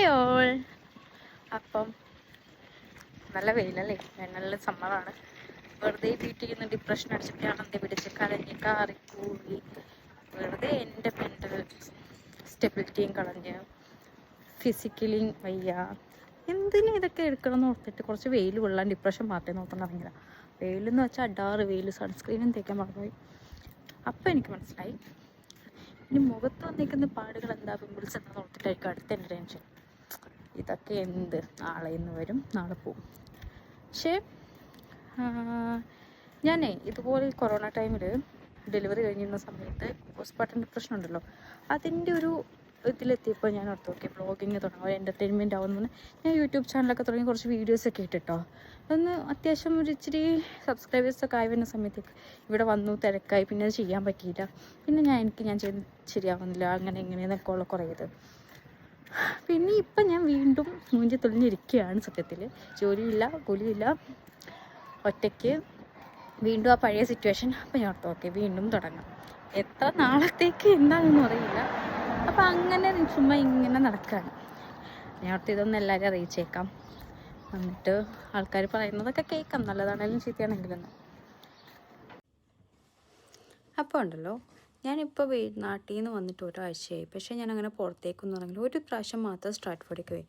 Hi all. അപ്പം നല്ല വെയിലല്ലേ, നല്ല സമ്മറാണ്. വെറുതെ വീട്ടിൽ നിന്ന് ഡിപ്രഷൻ അടിച്ചിട്ട് അണന്തി പിടിച്ച് കരഞ്ഞ് കാറിക്കൂടി വെറുതെ എൻ്റെ മെൻ്റൽ സ്റ്റെബിലിറ്റിയും കളഞ്ഞ് ഫിസിക്കലി വയ്യ. എന്തിനും ഇതൊക്കെ എടുക്കണം എന്ന് ഓർത്തിട്ട് കുറച്ച് വെയിൽ കൊള്ളാൻ ഡിപ്രഷൻ മാറ്റി നോക്കാൻ ഇറങ്ങിയതാ. വെയിലെന്ന് വെച്ചാൽ അടാറ് വെയിൽ, സൺസ്ക്രീനും തേക്കാൻ മറന്നുപോയി. അപ്പം എനിക്ക് മനസ്സിലായി ഇനി മുഖത്ത് വന്നിരിക്കുന്ന പാടുകൾ എന്താ, പിമ്പിൾസ് എന്താണെന്ന് ഓർത്തിട്ടായിരിക്കും അടുത്ത എൻ്റെ ടെൻഷൻ. ഇതൊക്കെ എന്ത്, നാളെ ഇന്ന് വരും നാളെ പോവും. പക്ഷേ ഞാനേ ഇതുപോലെ കൊറോണ ടൈമിൽ ഡെലിവറി കഴിഞ്ഞിരുന്ന സമയത്ത് പോസ്റ്റ്മോർട്ടം ഡിപ്രഷൻ ഉണ്ടല്ലോ, അതിൻ്റെ ഒരു ഇതിലെത്തിയപ്പോൾ ഞാൻ ഓർത്ത് നോക്കി ബ്ലോഗിങ് തുടങ്ങും, ഒരു എൻ്റർടൈൻമെൻറ്റ് ആവുമെന്ന് ഞാൻ യൂട്യൂബ് ചാനലൊക്കെ തുടങ്ങി കുറച്ച് വീഡിയോസൊക്കെ ഇട്ടിട്ടോ. അതൊന്ന് അത്യാവശ്യം ഒരു ഇച്ചിരി സബ്സ്ക്രൈബേഴ്സൊക്കെ ആയി വരുന്ന സമയത്തേക്ക് ഇവിടെ വന്നു, തിരക്കായി, പിന്നെ അത് ചെയ്യാൻ പറ്റിയില്ല. പിന്നെ ഞാൻ ചെയ്ത് ശരിയാവുന്നില്ല, അങ്ങനെ ഇങ്ങനെയെന്നൊക്കെ ഉള്ള കുറേ ഇത്. പിന്നെ ഇപ്പം ഞാൻ വീണ്ടും മൂഞ്ചി തെളിഞ്ഞിരിക്കുകയാണ്. സത്യത്തിൽ ജോലിയില്ല, കൂലിയില്ല, ഒറ്റയ്ക്ക് വീണ്ടും ആ പഴയ സിറ്റുവേഷൻ. അപ്പം ഞാൻ ഓർത്ത് ഓക്കെ വീണ്ടും തുടങ്ങാം. എത്ര നാളത്തേക്ക് എന്താണെന്ന് അറിയില്ല. അപ്പം അങ്ങനെ ചുമ്മാ ഇങ്ങനെ നടക്കുകയാണ്. ഞാൻ ഓർത്ത് ഇതൊന്നും എല്ലാവരും അറിയിച്ചേക്കാം, എന്നിട്ട് ആൾക്കാർ പറയുന്നതൊക്കെ കേൾക്കാം, നല്ലതാണെങ്കിലും ചീത്തയാണെങ്കിലും. അപ്പോൾ ഉണ്ടല്ലോ, ഞാനിപ്പോൾ നാട്ടിൽ നിന്ന് വന്നിട്ട് ഒരാഴ്ചയായി. പക്ഷേ ഞാനങ്ങനെ പുറത്തേക്കൊന്നും ഇറങ്ങില്ല. ഒരു പ്രാവശ്യം മാത്രം സ്ട്രാറ്റ്ഫോർഡിലേക്ക് പോയി.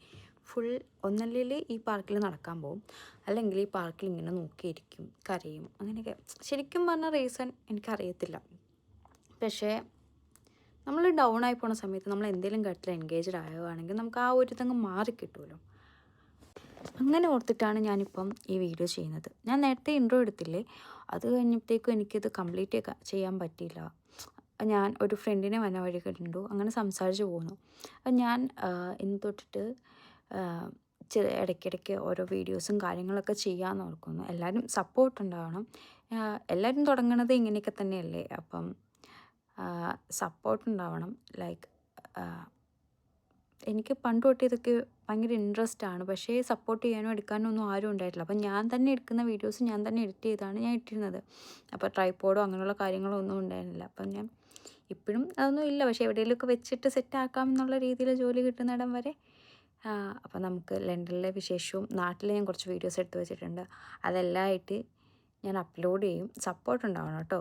ഫുൾ ഒന്നല്ലെങ്കിൽ ഈ പാർക്കിൽ നടക്കാൻ പോകും, അല്ലെങ്കിൽ ഈ പാർക്കിൽ ഇങ്ങനെ നോക്കിയിരിക്കും, കരയും, അങ്ങനെയൊക്കെ. ശരിക്കും പറഞ്ഞ റീസൺ എനിക്കറിയത്തില്ല. പക്ഷേ നമ്മൾ ഡൗൺ ആയി പോണ സമയത്ത് നമ്മൾ എന്തെങ്കിലും കാര്യത്തിൽ എൻഗേജ്ഡ് ആവുകയാണെങ്കിൽ നമുക്ക് ആ ഒരു ഇതങ്ങ് മാറിക്കിട്ടുമല്ലോ. അങ്ങനെ ഓർത്തിട്ടാണ് ഞാനിപ്പം ഈ വീഡിയോ ചെയ്യുന്നത്. ഞാൻ നേരത്തെ ഇൻട്രോ എടുത്തില്ലേ, അത് കഴിഞ്ഞപ്പോഴത്തേക്കും എനിക്കിത് കംപ്ലീറ്റ് ചെയ്യാൻ പറ്റിയില്ല. ഞാൻ ഒരു ഫ്രണ്ടിനെ വന്ന വഴി കണ്ടു, അങ്ങനെ സംസാരിച്ച് പോകുന്നു. അപ്പം ഞാൻ ഇന്ന് തൊട്ടിട്ട് ഇടയ്ക്കിടയ്ക്ക് ഓരോ വീഡിയോസും കാര്യങ്ങളൊക്കെ ചെയ്യാമെന്ന് ഓർക്കുന്നു. എല്ലാവരും സപ്പോർട്ട് ഉണ്ടാവണം. എല്ലാവരും തുടങ്ങണത് ഇങ്ങനെയൊക്കെ തന്നെയല്ലേ, അപ്പം സപ്പോർട്ട് ഉണ്ടാവണം. ലൈക്ക് എനിക്ക് പണ്ട് തൊട്ട് ഇതൊക്കെ ഭയങ്കര ഇൻട്രസ്റ്റാണ്, പക്ഷേ സപ്പോർട്ട് ചെയ്യാനോ എടുക്കാനോ ഒന്നും ആരും ഉണ്ടായിട്ടില്ല. അപ്പം ഞാൻ തന്നെ എടുക്കുന്ന വീഡിയോസ് ഞാൻ തന്നെ എഡിറ്റ് ചെയ്താണ് ഞാൻ ഇട്ടിരുന്നത്. അപ്പോൾ ട്രൈപോഡോ അങ്ങനെയുള്ള കാര്യങ്ങളോ ഒന്നും ഉണ്ടായിരുന്നില്ല. അപ്പം ഞാൻ ഇപ്പോഴും അതൊന്നും ഇല്ല, പക്ഷേ എവിടെയെങ്കിലുമൊക്കെ വെച്ചിട്ട് സെറ്റാക്കാം എന്നുള്ള രീതിയിൽ ജോലി കിട്ടുന്നിടം വരെ. അപ്പോൾ നമുക്ക് ലണ്ടനിലെ വിശേഷവും നാട്ടിൽ ഞാൻ കുറച്ച് വീഡിയോസ് എടുത്ത് വെച്ചിട്ടുണ്ട്, അതെല്ലാം ആയിട്ട് ഞാൻ അപ്ലോഡ് ചെയ്യും. സപ്പോർട്ട് ഉണ്ടാവണം കേട്ടോ.